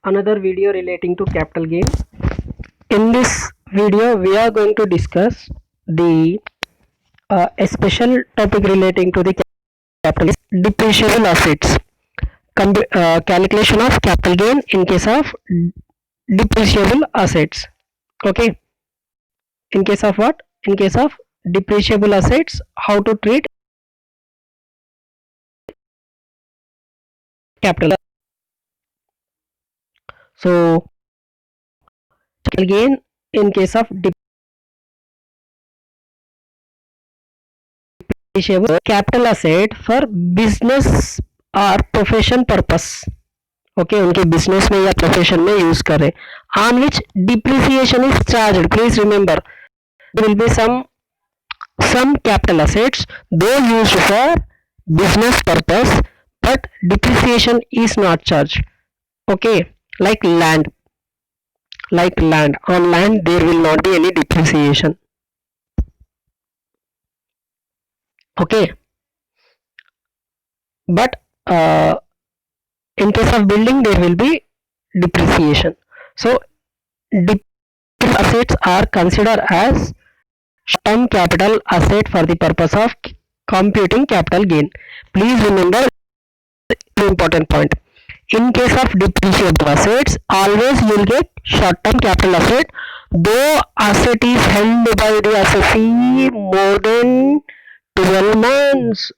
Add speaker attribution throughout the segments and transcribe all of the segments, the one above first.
Speaker 1: another video relating to capital gain. In this video, we are going to discuss the a special topic relating to the capital depreciable assets. Calculation of capital gain in case of depreciable assets. Okay. In case of what? In case of depreciable assets, how to treat capital. So, capital gain in case of depreciable capital asset for business or profession purpose. Okay उनके business में या profession में use करें on which depreciation is charge please remember there will be some capital assets though used for business purpose but depreciation is not charged. Okay, like land on land there will not be any depreciation. Okay, but in case of building there will be depreciation. So assets are considered as short-term capital asset for the purpose of computing capital gain. Please remember the important point. In case of depreciable assets, always you will get short-term capital asset though asset is held by the assessee more than 12 months,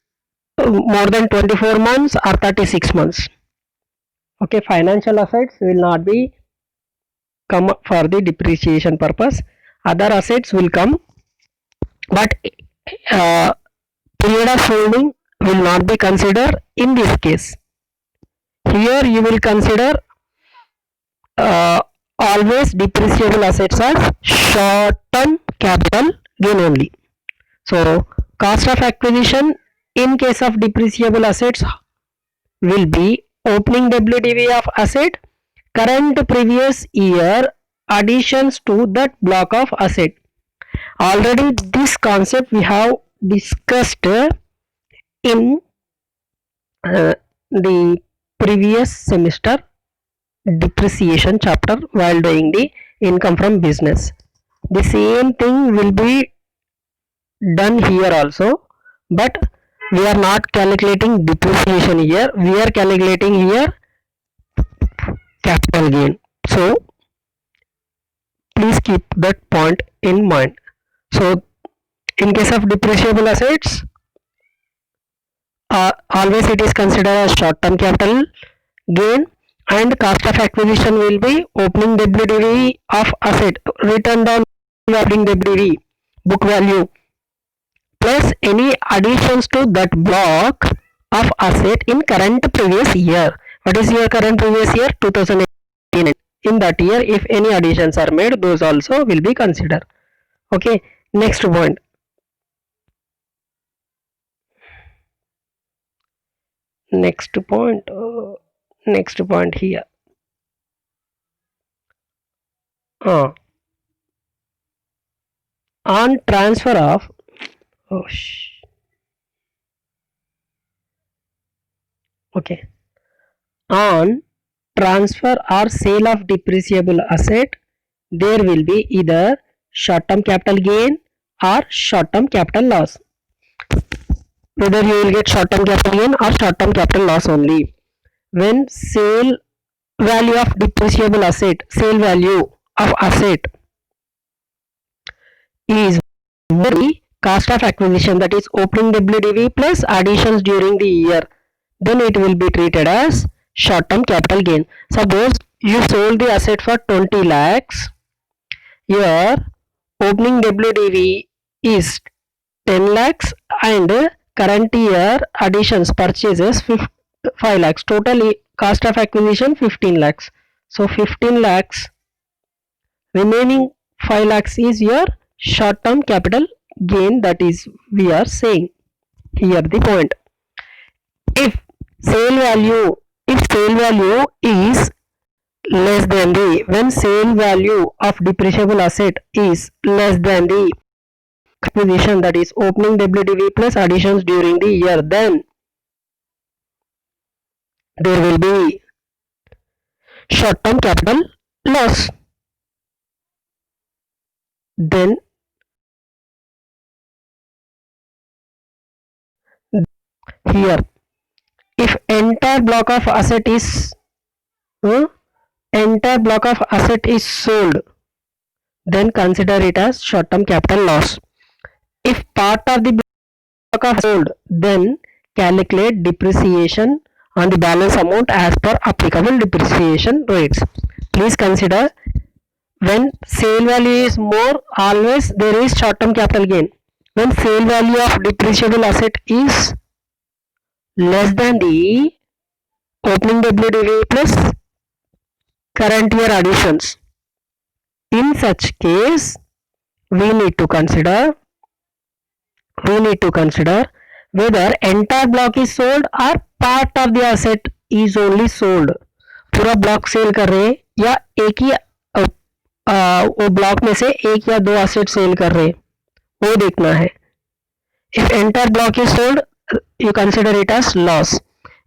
Speaker 1: more than 24 months or 36 months. Okay, financial assets will not be come for the depreciation purpose. Other assets will come, but period of holding will not be considered in this case. Here you will consider always depreciable assets as short-term capital gain only. So cost of acquisition in case of depreciable assets will be opening WDV of asset, current previous year additions to that block of asset. Already this concept we have discussed in the previous semester depreciation chapter while doing the income from business. The same thing will be done here also, but we are not calculating depreciation here, we are calculating here capital gain. So please keep that point in mind. So in case of depreciable assets, always it is considered as short-term capital gain, and cost of acquisition will be opening WDV of asset, written down opening WDV, book value, plus any additions to that block of asset in current previous year. What is your current previous year? 2018. In that year, if any additions are made, those also will be considered. Okay, next point. Next point here. On transfer of on transfer or sale of depreciable asset, there will be either short-term capital gain or short-term capital loss. Whether you will get short-term capital gain or short-term capital loss only. When sale value of depreciable asset, sale value of asset is the cost of acquisition, that is opening WDV plus additions during the year, then it will be treated as short-term capital gain. Suppose you sold the asset for 20 lakhs, your opening WDV is 10 lakhs and current year additions purchases 5 lakhs, total cost of acquisition 15 lakhs. So 15 lakhs, remaining 5 lakhs is your short-term capital gain, that is we are saying here the point. If sale value is less than the, when sale value of depreciable asset is less than the acquisition, that is opening WDV plus additions during the year, then there will be short-term capital loss. Then here, if entire block of asset is sold, then consider it as short-term capital loss. If part of the block of sold, then calculate depreciation on the balance amount as per applicable depreciation rates. Please consider, when sale value is more, always there is short-term capital gain. When sale value of depreciable asset is less than the opening WDV plus current year additions, in such case we need to consider whether entire block is sold or part of the asset is only sold. पूरा block cell कर रहे हैं या एक ही वो block में से एक या दो एसेट सेल कर रहे हैं, वो देखना है. If entire block is sold, you consider it as loss.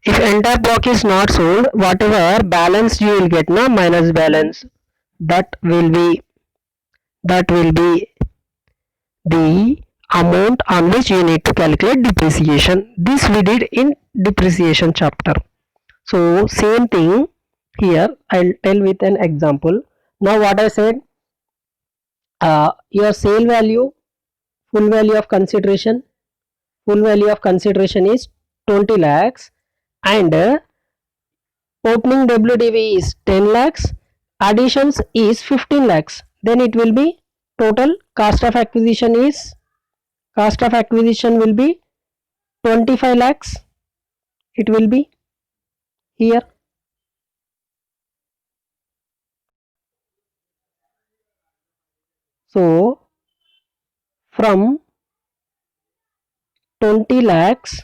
Speaker 1: If entire block is not sold, whatever balance you will get na minus balance, that will be the amount on which you need to calculate depreciation. This we did in depreciation chapter. So same thing here, I'll tell with an example. Now what I said, your sale value, full value of consideration is 20 lakhs and opening WDV is 10 lakhs, additions is 15 lakhs. Then it will be total cost of acquisition will be 25 lakhs. It will be here. So from 20 lakhs,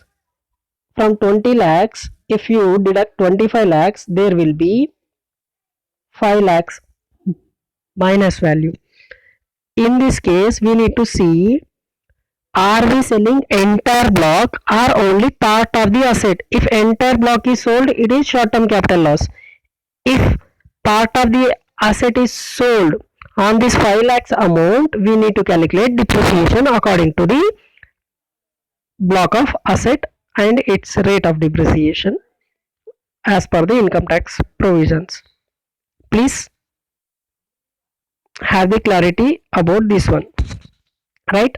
Speaker 1: if you deduct 25 lakhs, there will be 5 lakhs minus value. In this case, we need to see, are we selling entire block or only part of the asset? If entire block is sold, it is short-term capital loss. If part of the asset is sold, on this 5 lakhs amount, we need to calculate depreciation according to the block of asset and its rate of depreciation as per the income tax provisions. Please have the clarity about this one, right?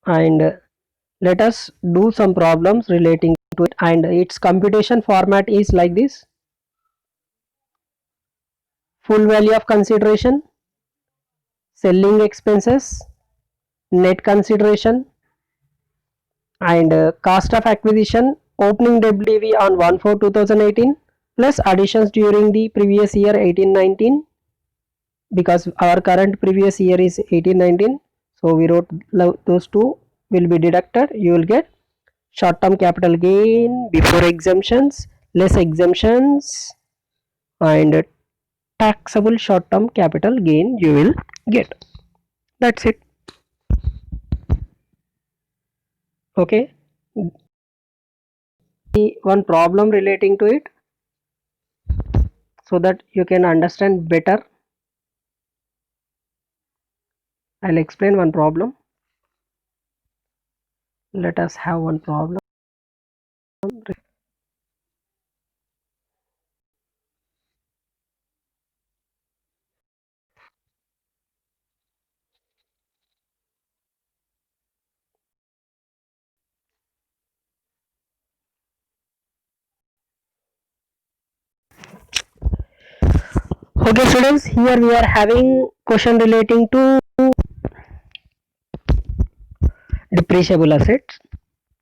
Speaker 1: And let us do some problems relating to it, and its computation format is like this: full value of consideration, selling expenses, net consideration, and cost of acquisition, opening WDV on 1/4/2018 plus additions during the previous year 18-19, because our current previous year is 18-19, so we wrote those two will be deducted. You will get short-term capital gain before exemptions, less exemptions, and taxable short-term capital gain you will get. That's it. Okay, one problem relating to it so that you can understand better. I'll explain one problem. Let us have one problem. Okay students, here we are having question relating to depreciable assets.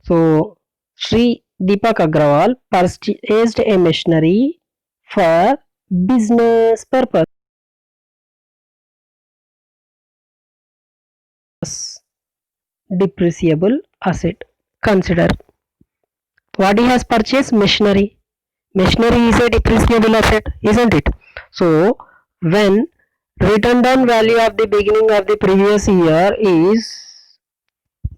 Speaker 1: So Sri Deepak Agrawal purchased a machinery for business purpose. Depreciable asset. Consider what he has purchased: machinery. Machinery is a depreciable asset, isn't it? So when written down value of the beginning of the previous year is,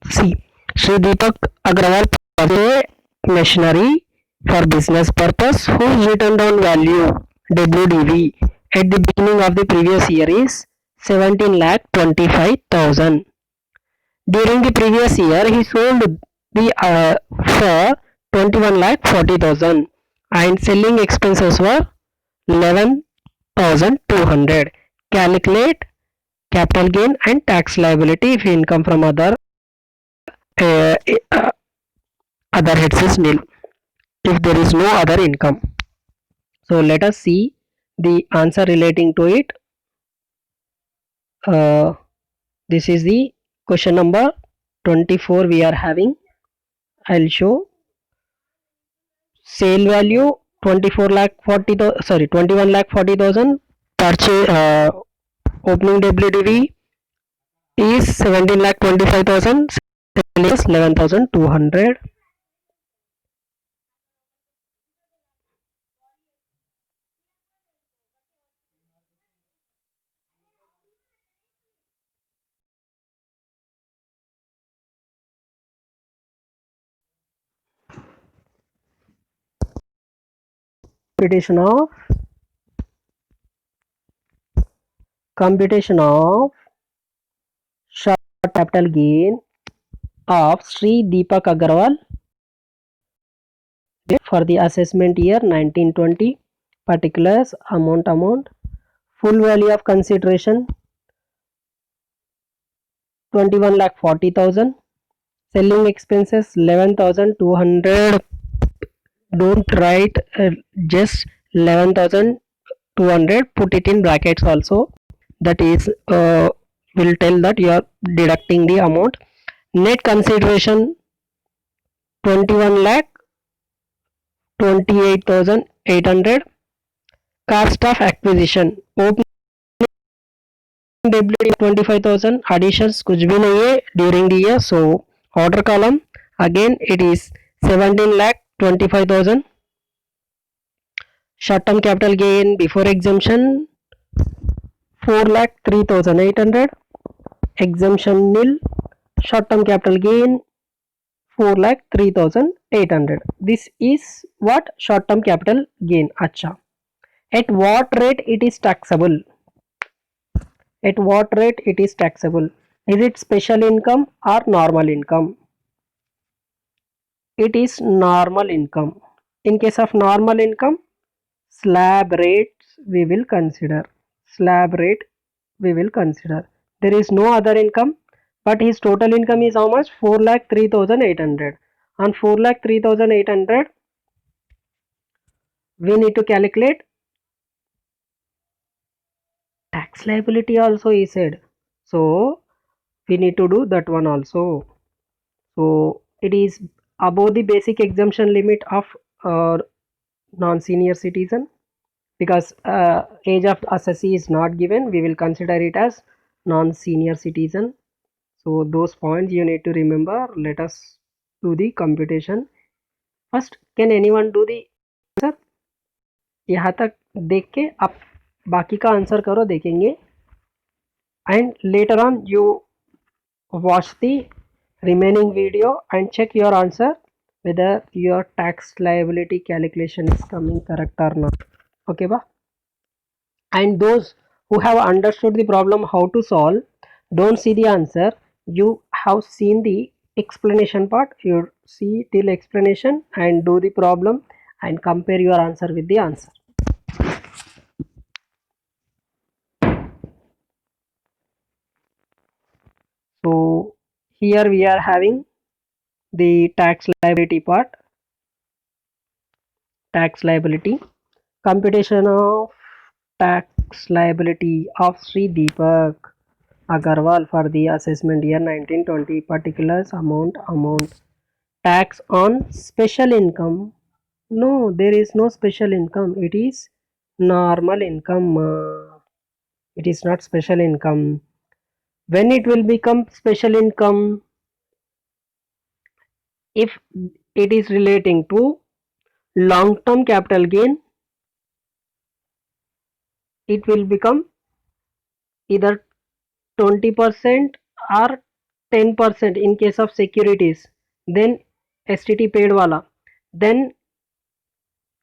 Speaker 1: see, Sri Deepak Agrawal purchased machinery For business purpose, whose written down value WDV at the beginning of the previous year is 17 lakh 25,000. During the previous year, he sold the for 21 lakh 40,000 and selling expenses were 11,200. Calculate capital gain and tax liability if income from uh, uh, other heads is nil. If there is no other income. So let us see the answer relating to it. Uh, this is the question number 24 we are having. I'll show sale value 24 lakh 40 sorry 21 lakh 40,000. Purchase opening WDV is 17 lakh 25,000. Sale is 11,200. Computation of short capital gain of Sri Deepak Agarwal for the assessment year 1920. Particulars amount full value of consideration 21 lakh 40,000, selling expenses 11,200. Don't write just 11,200, put it in brackets also. That is will tell that you are deducting the amount. Net consideration 21 lakh 28,800. Cost of acquisition opening WD 25,000. Additions कुछ भी नहीं है during the year. So order column again it is 17 lakh 25,000. Short term capital gain before exemption 4 lakh 3,800. Exemption nil. Short term capital gain 4 lakh 3,800. This is what short term capital gain. Acha. At what rate it is taxable? At what rate it is taxable? Is it special income or normal income? It is normal income. In case of normal income, slab rates we will consider. Slab rate we will consider. There is no other income, but his total income is how much? 4 lakh 3,800. On 4 lakh 3,800, we need to calculate tax liability also, he said. So we need to do that one also. So it is above the basic exemption limit of non-senior citizen, because age of assessee is not given, we will consider it as non-senior citizen. So those points you need to remember. Let us do the computation. First, can anyone do the answer? यहाँ तक देख के आप बाकी का answer करो, देखेंगे. And later on you watch the remaining video and check your answer whether your tax liability calculation is coming correct or not. Okay ba? And those who have understood the problem how to solve, don't see the answer, you have seen the explanation part, you see till explanation and do the problem and compare your answer with the answer. So here we are having the tax liability part. Tax liability, computation of tax liability of Sri Deepak Agarwal for the assessment year 1920. Particulars amount tax on special income. No, there is no special income. It is normal income. It is not special income. When it will become special income? If it is relating to long-term capital gain, it will become either 20% or 10% in case of securities. Then STT paid wala. Then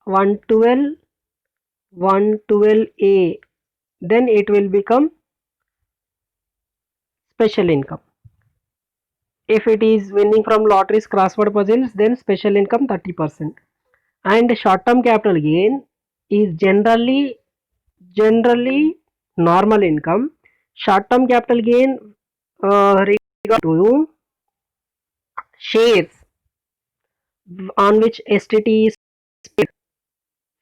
Speaker 1: 112, 112A, then it will become special income. If it is winning from lotteries, crossword puzzles, then special income 30%. And short term capital gain is generally normal income. Short term capital gain regard to shares on which STT is paid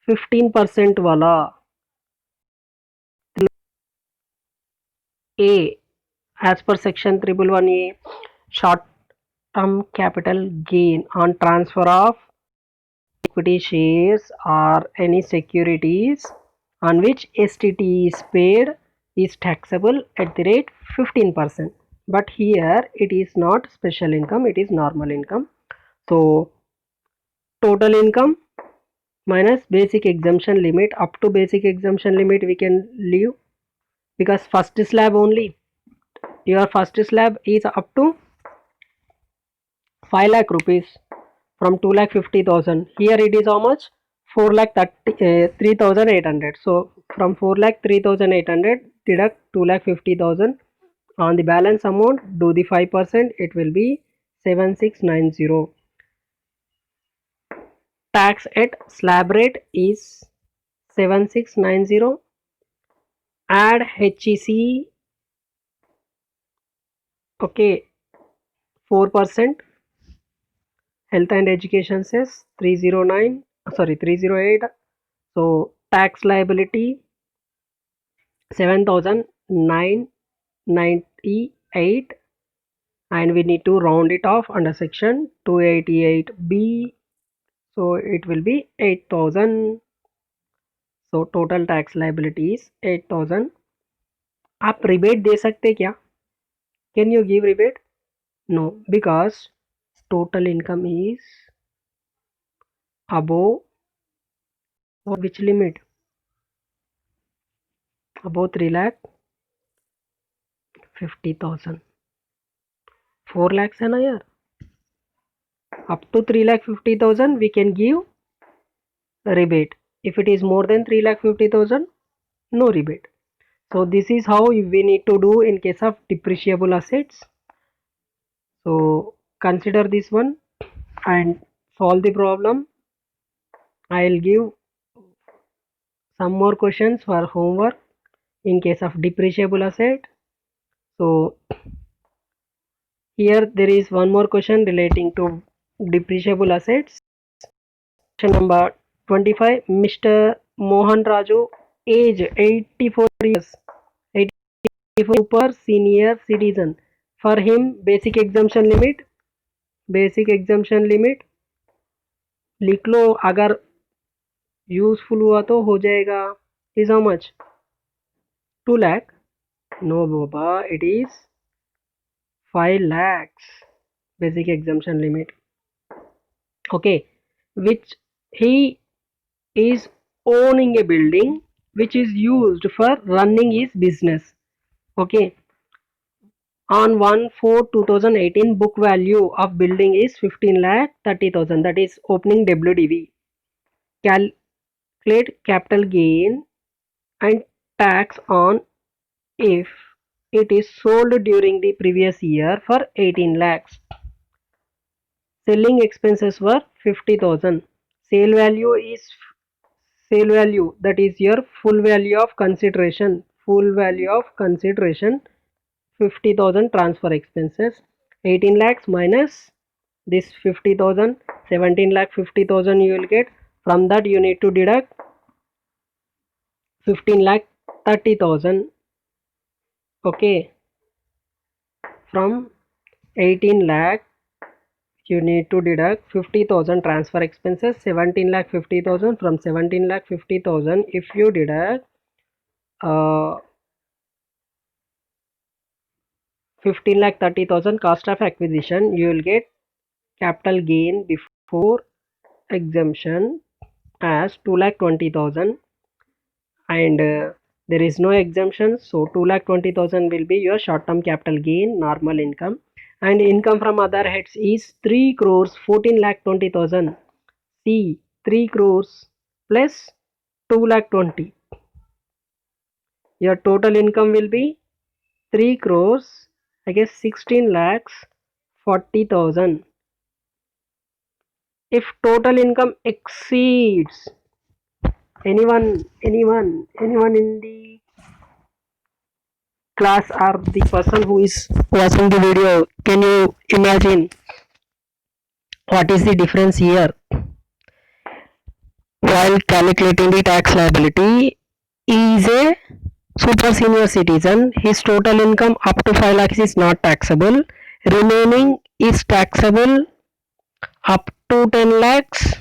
Speaker 1: 15% वाला A, as per section 111A, short term capital gain on transfer of equity shares or any securities on which STT is paid is taxable at the rate 15%. But here it is not special income, it is normal income. So total income minus basic exemption limit. Up to basic exemption limit we can leave, because first slab only, your first slab is up to 5 lakh rupees from 2,50,000. Here it is how much? 3,800. So from 3,800 deduct 2,50,000. On the balance amount, do the 5%, it will be 7690. Tax at slab rate is 7690. Add HEC, okay, 4%. Health and education says 308. So tax liability 7,998, and we need to round it off under section 288B. So it will be 8,000. So total tax liability is 8,000. आप rebate दे सकते क्या? Can you give rebate? No, because total income is above which limit? Above 3,50,000. 4 lakhs है ना यार. Up to 3,50,000 we can give rebate. If it is more than 3,50,000, no rebate. So this is how we need to do in case of depreciable assets. So consider this one and solve the problem. I'll give some more questions for homework in case of depreciable asset. So here there is one more question relating to depreciable assets. Question number 25. Mr. Mohan Raju, age 84 years, 84 super senior citizen. For him, basic exemption limit लिख लो, अगर useful हुआ तो हो जाएगा. Is how much? 2 lakh? No Baba, it is 5 lakhs basic exemption limit. Okay, which he is owning a building which is used for running his business. Okay, on 1/4/2018 book value of building is 15,30,000, that is opening WDV. Calculate capital gain and tax on if it is sold during the previous year for 18 lakhs. Selling expenses were 50,000. Sale value, that is your full value of consideration. 50,000 transfer expenses. 18 lakhs minus this 50,000, 17 lakh 50,000 you will get. From that you need to deduct 15 lakh 30,000. Okay, from 18 lakh you need to deduct 50,000 transfer expenses, 17 lakh 50,000. From 17 lakh 50,000 if you deduct 15 lakh 30,000 cost of acquisition, you will get capital gain before exemption as 2 lakh 20,000, and there is no exemption, so 2 lakh 20,000 will be your short term capital gain, normal income. And income from other heads is 3 crores 14 lakh 20,000. See, 3 crores plus 2,20,000. Your total income will be 3 crores, I guess 16 lakhs 40,000. If total income exceeds, anyone in the class or the person who is watching the video, can you imagine what is the difference here? While calculating the tax liability, is a super senior citizen, his total income up to 5 lakhs is not taxable, remaining is taxable up to 10 lakhs,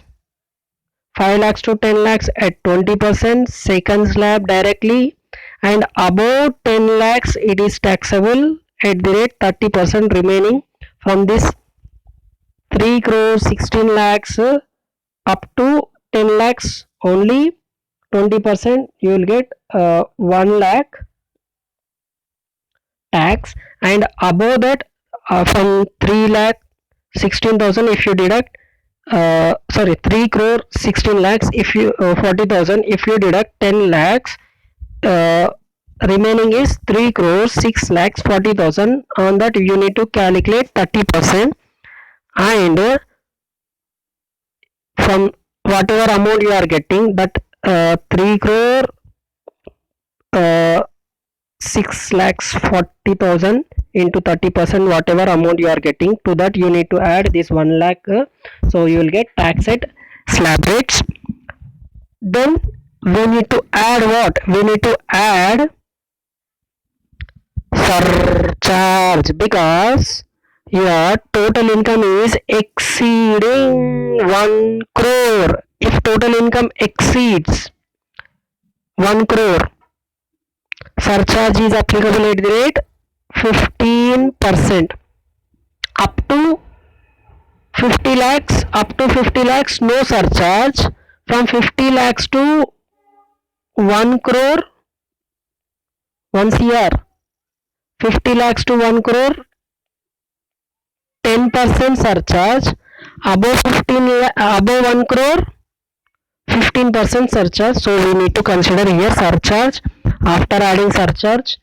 Speaker 1: 5 lakhs to 10 lakhs at 20%, second slab directly, and above 10 lakhs it is taxable at the rate 30%. Remaining from this 3 crores 16 lakhs up to 10 lakhs only 20%, you will get 1 lakh tax, and above that from 3 lakh 16,000 if you deduct 3 crore 16 lakhs if you 40,000 if you deduct 10 lakhs, uh, remaining is 3 crores 6 lakhs 40,000. On that you need to calculate 30%, and from whatever amount you are getting, that 3 crore 6 lakhs 40,000 into 30%, whatever amount you are getting, to that you need to add this 1 lakh, so you will get tax at slab rates. Then we need to add what? We need to add surcharge, because your total income is exceeding 1 crore. If total income exceeds 1 crore, surcharge is applicable at the rate 15%. Up to 50 lakhs, no surcharge. From 50 lakhs to 1 crore, 1 CR, 50 lakhs to 1 crore, 10% surcharge. Above 1 crore, 15% surcharge. So we need to consider here surcharge. After adding surcharge,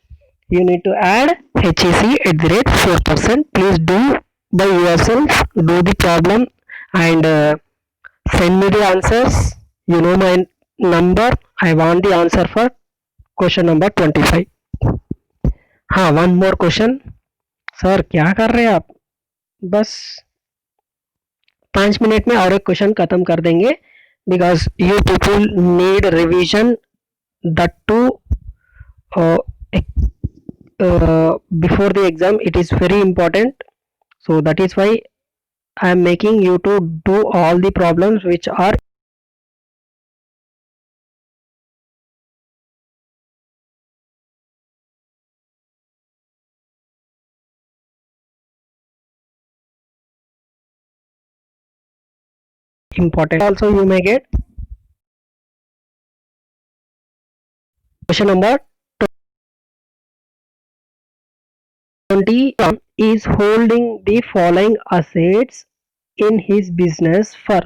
Speaker 1: you need to add HEC at the rate 4%. Please do by yourself, do the problem, and send me the answers. You know my number. I want the answer for question number 25. हाँ, one more question. Sir क्या कर रहे हैं आप? बस 5 minute में और एक क्वेश्चन खत्म कर देंगे, because you people need revision, that too before the exam. It is very important, so that is why I am making you to do all the problems which are important. Also you may get question number 20. Is holding the following assets in his business for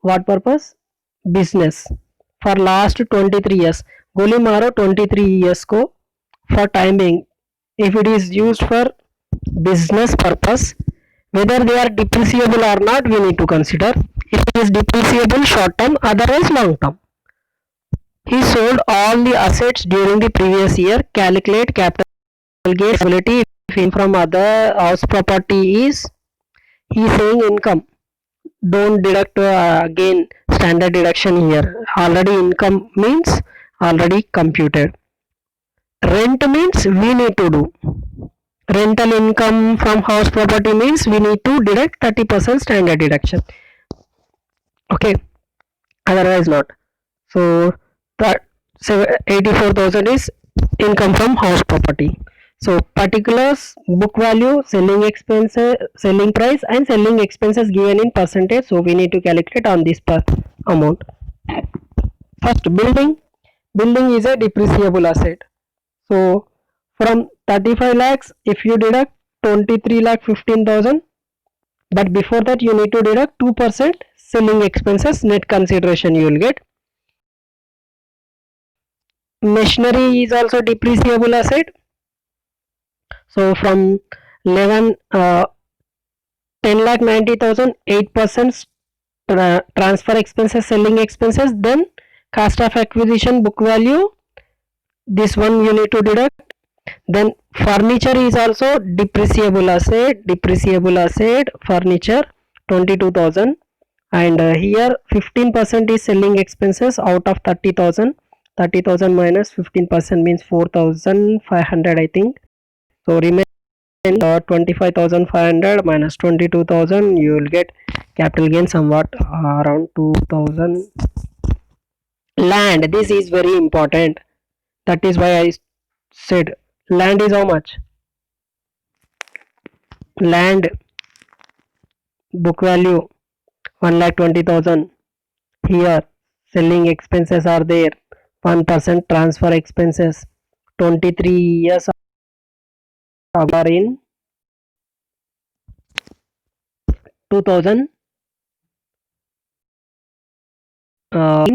Speaker 1: what purpose? Business. For last 23 years. गोली मारो 23 years को for time being. If it is used for business purpose, whether they are depreciable or not, we need to consider. If it is depreciable, short term, otherwise long term. He sold all the assets during the previous year. Calculate capital gain ability. If from other house property is, he is saying income. Don't deduct again standard deduction here. Already income means already computed. Rent means we need to do. Rental income from house property means we need to deduct 30% standard deduction. Okay, otherwise not. So that 84,000 is income from house property. So particulars, book value, selling expenses, selling price, and selling expenses given in percentage. So we need to calculate on this per amount. First, building. Building is a depreciable asset. So from 35 lakhs, if you deduct 23 lakh 15,000, but before that you need to deduct 2% selling expenses net consideration you will get. Machinery is also depreciable asset. So from 11 10,90,000 8% transfer expenses selling expenses, then cost of acquisition book value, this one you need to deduct. Then furniture is also depreciable asset furniture 22,000, and here 15% is selling expenses out of 30,000. 30,000 minus 15% means 4,500 I think. So remain 25,500 minus 22,000, you will get capital gain somewhat around 2,000. Land, this is very important, that is why I said land is how much. Land book value 1,20,000. Here selling expenses are there, 1% transfer expenses, 23 years are in 2000 20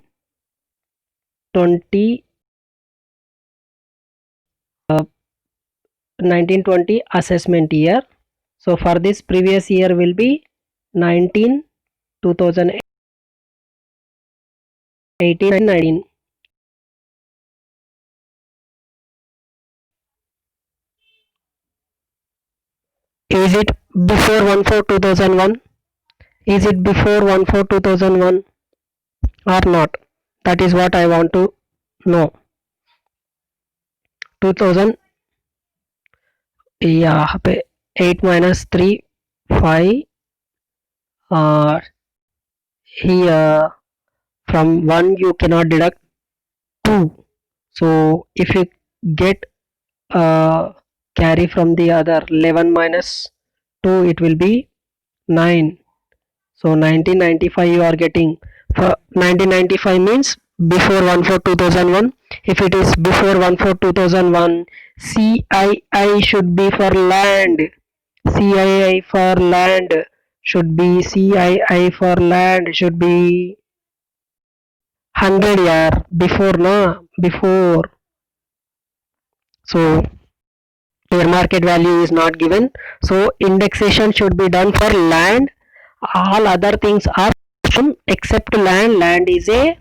Speaker 1: 1920 assessment year. So for this previous year will be 19 2018 and 19. Is it before 1/4/2001? Is it before 1/4/2001 or not? That is what I want to know. 2000, yeah, 8 minus 3 5. Here from 1 you cannot deduct 2. So if you get carry from the other, 11 minus 2 it will be 9. So 1995 you are getting. For 1995 means before 1/4/2001. If it is before 1/4/2001, CII should be for land. CII for land should be CII for land should be 100 year before, na before. So fair market value is not given, so indexation should be done for land. All other things are except land. Land is a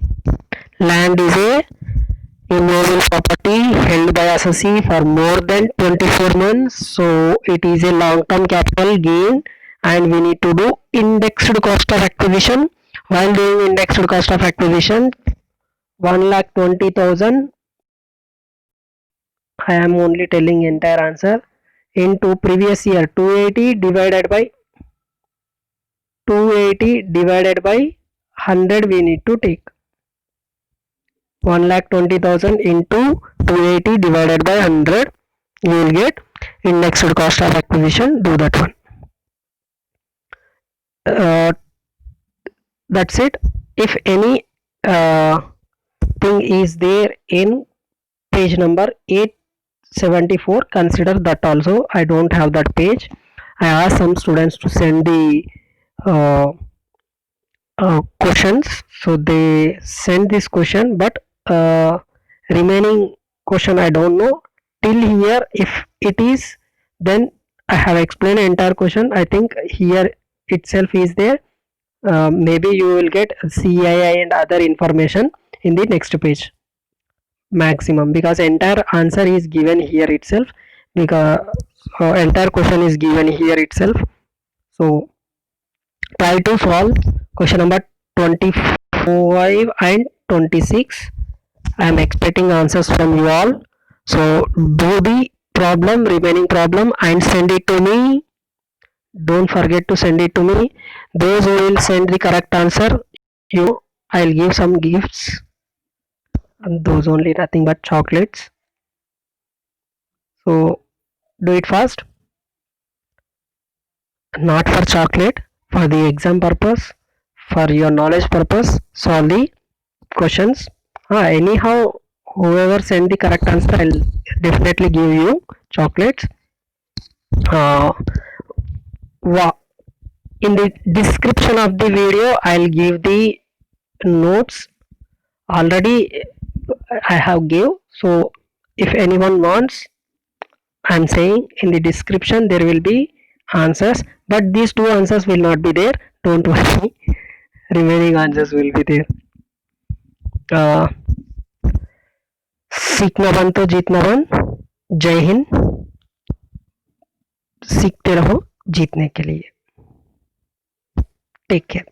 Speaker 1: immovable property held by assessee for more than 24 months, so it is a long term capital gain, and we need to do indexed cost of acquisition. While doing indexed cost of acquisition, 1,20,000, I am only telling entire answer, into previous year 280 divided by 100 we need to take. 1,20,000 into 280 divided by 100, you will get indexed cost of acquisition. Do that one. That's it. If any thing is there in page number 874, consider that also. I don't have that page. I asked some students to send the questions, so they send this question, but remaining question I don't know. Till here, if it is, then I have explained entire question. I think here itself is there. Maybe you will get CII and other information in the next page maximum, because entire answer is given here itself, because entire question is given here itself. So try to solve question number 25 and 26. I am expecting answers from you all. So do the problem, remaining problem, and send it to me. Don't forget to send it to me. Those who will send the correct answer, I'll give some gifts. And those only, nothing but chocolates. So do it fast. Not for chocolate, for the exam purpose, for your knowledge purpose. Solve the questions. Anyhow, whoever send the correct answer, I'll definitely give you chocolates. In the description of the video, I'll give the notes. Already I have give. So if anyone wants, I'm saying in the description there will be answers, but these two answers will not be there. Don't worry. Remaining answers will be there. uh, सीखना बन तो जीतना बन. जय हिंद. सीखते रहो जीतने के लिए. Take care.